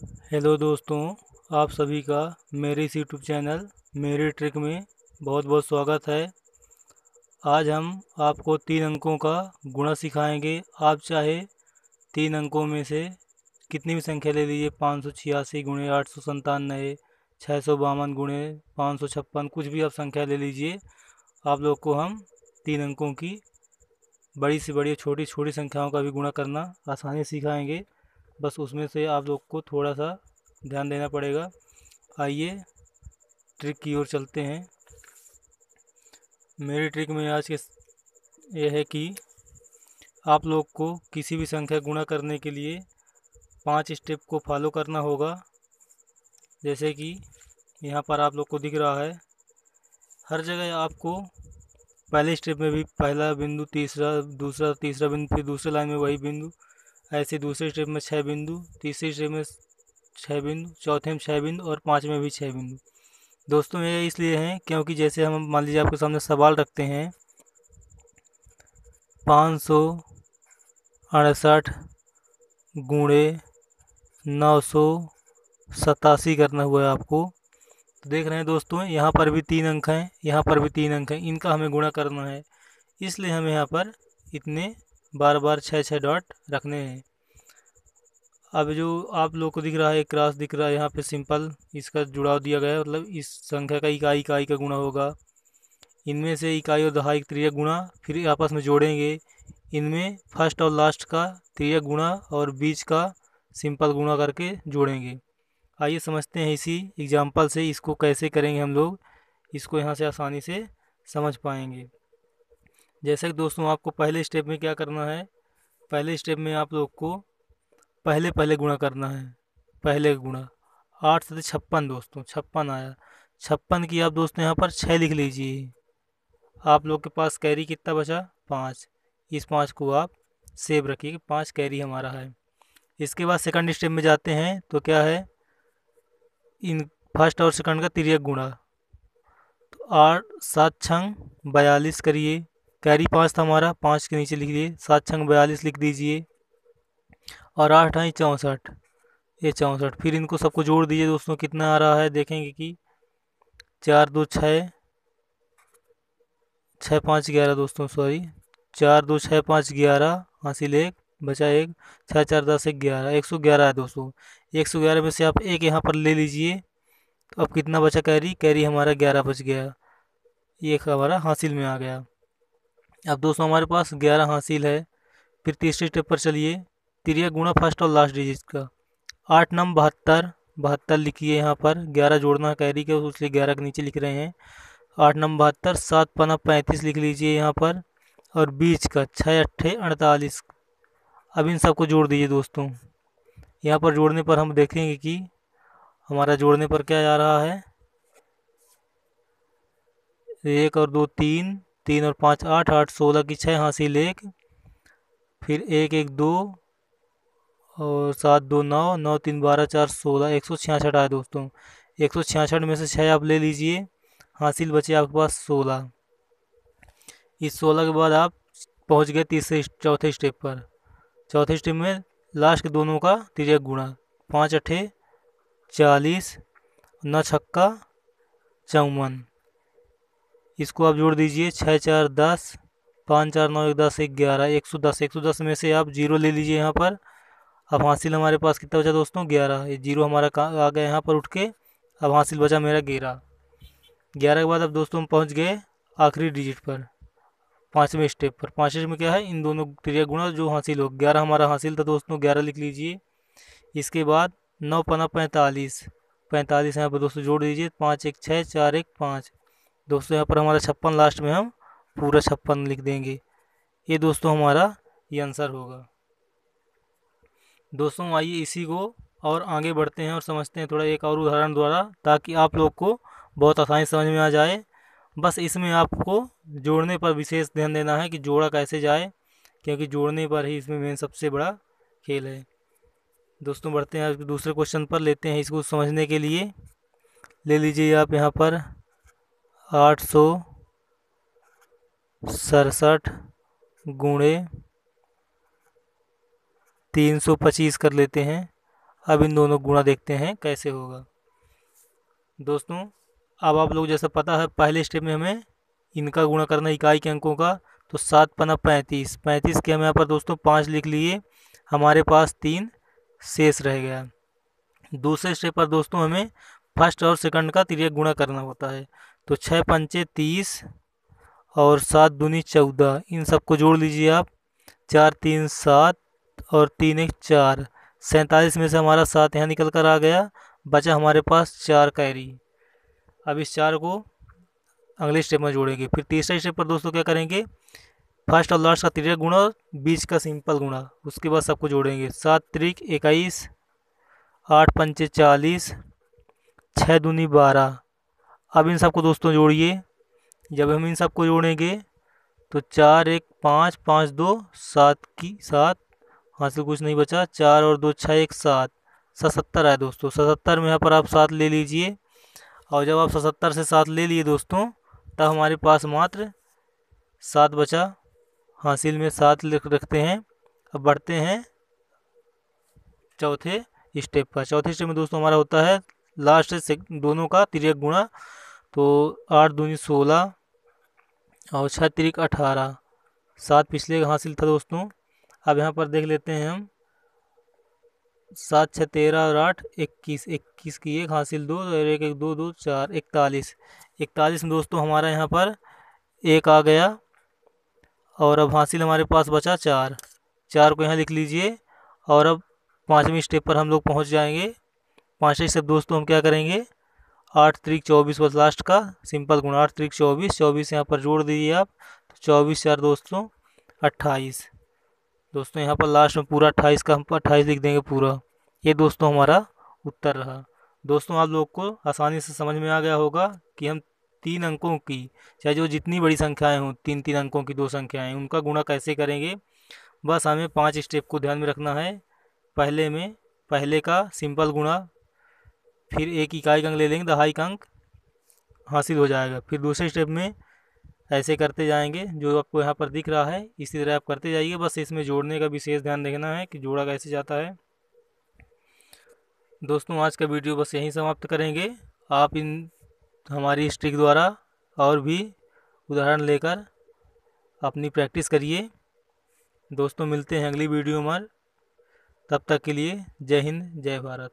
Hello दोस्तों, आप सभी का मेरे इस यूट्यूब चैनल मेरी ट्रिक में बहुत बहुत स्वागत है। आज हम आपको 3 अंकों का गुणा सिखाएंगे। आप चाहे 3 अंकों में से कितनी भी संख्या ले लीजिए, 586 गुणे 897, 652 गुणे 556, कुछ भी आप संख्या ले लीजिए। आप लोग को हम 3 अंकों की बड़ी से बड़ी छोटी छोटी संख्याओं का भी गुणा करना आसानी से सिखाएंगे। बस उसमें से आप लोग को थोड़ा सा ध्यान देना पड़ेगा। आइए ट्रिक की ओर चलते हैं। मेरी ट्रिक में आज के यह है कि आप लोग को किसी भी संख्या गुणा करने के लिए 5 स्टेप को फॉलो करना होगा। जैसे कि यहाँ पर आप लोग को दिख रहा है, हर जगह आपको पहले स्टेप में भी पहला बिंदु, तीसरा, दूसरा, तीसरा बिंदु, फिर दूसरे लाइन में वही बिंदु, ऐसे दूसरे स्टेप में 6 बिंदु, तीसरे स्टेप में 6 बिंदु, चौथे में 6 बिंदु और पाँचवें में भी 6 बिंदु। दोस्तों ये इसलिए हैं क्योंकि जैसे हम मान लीजिए आपके सामने सवाल रखते हैं, 568 गुणे 987 करना हुआ है आपको। तो देख रहे हैं दोस्तों, यहाँ पर भी 3 अंक हैं, यहाँ पर भी 3 अंक हैं, इनका हमें गुणा करना है। इसलिए हमें यहाँ पर इतने बार बार 6 6 डॉट रखने हैं। अब जो आप लोग को दिख रहा है, एक क्रॉस दिख रहा है यहाँ पे, सिंपल इसका जुड़ाव दिया गया है, मतलब इस संख्या का इकाई इकाई का गुणा होगा। इनमें से इकाई और दहाई त्रिज्या गुणा फिर आपस में जोड़ेंगे। इनमें फर्स्ट और लास्ट का त्रिज्या गुणा और बीच का सिंपल गुणा करके जोड़ेंगे। आइए समझते हैं इसी एग्जाम्पल से इसको कैसे करेंगे हम लोग, इसको यहाँ से आसानी से समझ पाएंगे। जैसे कि दोस्तों आपको पहले स्टेप में क्या करना है, पहले स्टेप में आप लोग को पहले पहले गुणा करना है। पहले गुणा 8 से 56 दोस्तों, 56 आया। 56 की आप दोस्तों यहाँ पर 6 लिख लीजिए। आप लोग के पास कैरी कितना बचा, 5। इस 5 को आप सेव रखिए, 5 कैरी हमारा है। इसके बाद सेकंड स्टेप में जाते हैं तो क्या है, इन फर्स्ट और सेकंड का तिर्यक गुणा। तो 8 7 6 42 करिए। कैरी 5 था हमारा, 5 के नीचे लिख दिए, 7 6 42 लिख दीजिए। और 8 8 64, ये 64। फिर इनको सबको जोड़ दीजिए दोस्तों, कितना आ रहा है देखेंगे कि 4 2 6, 6 5 11 दोस्तों, सॉरी, 4 2 6 5 11, हासिल 1, बचा 1, 6 4 10 11, 111 है दोस्तों। 111 में से आप एक यहाँ पर ले लीजिए। तो अब कितना बचा कैरी, कैरी हमारा 11 बच गया, ये हमारा हासिल में आ गया। अब दोस्तों हमारे पास 11 हासिल है। फिर तीसरे स्टेप पर चलिए, तिर्यक गुणा फर्स्ट और लास्ट डिजिट का। 8 9 72, 72 लिखिए यहाँ पर, 11 जोड़ना है कैरी के, उसलिए 11 के नीचे लिख रहे हैं। 8 9 72, 7 5 35 लिख लीजिए यहाँ पर। और बीच का 6 8 48। अब इन सबको जोड़ दीजिए दोस्तों। यहाँ पर जोड़ने पर हम देखेंगे कि हमारा जोड़ने पर क्या आ रहा है, 1 और 2 3, 3 और 5 8, 8 16 की 6 हासिल 1, फिर 1 1 2 और 7 2 9, 9 3 12 4 16, 166 आए दोस्तों। 166 में से 6 आप ले लीजिए, हासिल बचे आपके पास 16। इस 16 के बाद आप पहुंच गए तीसरे चौथे स्टेप पर। चौथे स्टेप में लास्ट के दोनों का तिर्यक गुणा। 5 8 40, 9 छक्का 54। इसको आप जोड़ दीजिए, 6 4 10, 5 4 9 1 10 11, 110। 110 में से आप जीरो ले लीजिए यहाँ पर। अब हासिल हमारे पास कितना बचा दोस्तों, 11। ये जीरो हमारा आ गया यहाँ पर उठ के। अब हासिल बचा मेरा 11। 11 के बाद अब दोस्तों हम पहुँच गए आखिरी डिजिट पर, पाँचवें स्टेप पर। पाँचवें में क्या है, इन दोनों क्रिया गुणा जो हासिल हो। 11 हमारा हासिल था दोस्तों, 11 लिख लीजिए। इसके बाद 9 पन्ना 45, 45 यहाँ पर दोस्तों जोड़ दीजिए। 5 1 6, 4 1 5 दोस्तों। यहाँ पर हमारा 56 लास्ट में हम पूरा 56 लिख देंगे। ये दोस्तों हमारा ये आंसर होगा। दोस्तों आइए इसी को और आगे बढ़ते हैं और समझते हैं थोड़ा एक और उदाहरण द्वारा, ताकि आप लोग को बहुत आसानी समझ में आ जाए। बस इसमें आपको जोड़ने पर विशेष ध्यान देना है कि जोड़ा कैसे जाए, क्योंकि जोड़ने पर ही इसमें मेन सबसे बड़ा खेल है। दोस्तों बढ़ते हैं दूसरे क्वेश्चन पर, लेते हैं इसको समझने के लिए। ले लीजिए आप यहाँ पर 867 गुणे 325 कर लेते हैं। अब इन दोनों गुणा देखते हैं कैसे होगा। दोस्तों अब आप लोग जैसा पता है पहले स्टेप में हमें इनका गुणा करना इकाई के अंकों का, तो 7 पना 35, 35 के हम यहाँ पर दोस्तों 5 लिख लिए, हमारे पास 3 शेष रह गया। दूसरे स्टेप पर दोस्तों हमें फर्स्ट और सेकंड का तिर्यक गुणा करना होता है, तो 6 पंचे 30 और 7 दूनी 14, इन सबको जोड़ लीजिए आप, 4 3 7 और 3 1 4, 47 में से हमारा 7 यहाँ निकल कर आ गया, बचा हमारे पास 4 कैरी। अब इस 4 को अगले स्टेप में जोड़ेंगे। फिर तीसरे स्टेप पर दोस्तों क्या करेंगे, फर्स्ट और लास्ट का तिर्यक गुणा और बीच का सिंपल गुणा, उसके बाद सबको जोड़ेंगे। 7 त्रिक 21, 8 पंचे 40, 6 दूनी 12। अब इन सबको दोस्तों जोड़िए। जब हम इन सबको जोड़ेंगे तो 4 1 5, 5 2 7 की 7, हासिल कुछ नहीं बचा, 4 और 2 6 1 7, 77 है दोस्तों। 77 में यहाँ पर आप 7 ले लीजिए, और जब आप 77 से 7 ले लिए दोस्तों तब हमारे पास मात्र 7 बचा, हासिल में 7 लिख रखते हैं। अब बढ़ते हैं चौथे स्टेप पर। चौथे स्टेप में दोस्तों हमारा होता है लास्ट से दोनों का तिर्यक गुणा, तो 8 दूनी 16 और 6 तिरिक 18, 7 पिछले का हासिल था दोस्तों। अब यहाँ पर देख लेते हैं हम, 7 6 13 और 8 21, 21 की एक हासिल 2 और 1 1 2 2 4, 41, 41 में दोस्तों हमारा यहाँ पर एक आ गया, और अब हासिल हमारे पास बचा 4, 4 को यहाँ लिख लीजिए। और अब पाँचवीं स्टेप पर हम लोग पहुँच जाएंगे। पाँचवें स्टेप दोस्तों हम क्या करेंगे, 8 त्रिक 24 बस लास्ट का सिंपल गुणा, 8 त्रिक 24, 24 यहाँ पर जोड़ दीजिए आप, तो 24 4 दोस्तों 28। दोस्तों यहाँ पर लास्ट में पूरा 28 का हम 28 लिख देंगे पूरा। ये दोस्तों हमारा उत्तर रहा। दोस्तों आप लोग को आसानी से समझ में आ गया होगा कि हम 3 अंकों की, चाहे जो जितनी बड़ी संख्याएं हों, 3 3 अंकों की 2 संख्याएं, उनका गुणा कैसे करेंगे। बस हमें 5 स्टेप को ध्यान में रखना है। पहले का सिंपल गुणा, फिर एक इकाई का अंक ले लेंगे, दहाई का अंक हासिल हो जाएगा। फिर दूसरे स्टेप में ऐसे करते जाएंगे, जो आपको यहाँ पर दिख रहा है इसी तरह आप करते जाइए। बस इसमें जोड़ने का विशेष ध्यान रखना है कि जोड़ा कैसे जाता है। दोस्तों आज का वीडियो बस यहीं समाप्त करेंगे। आप इन हमारी इस ट्रिक द्वारा और भी उदाहरण लेकर अपनी प्रैक्टिस करिए। दोस्तों मिलते हैं अगली वीडियो में, तब तक के लिए जय हिंद जय भारत।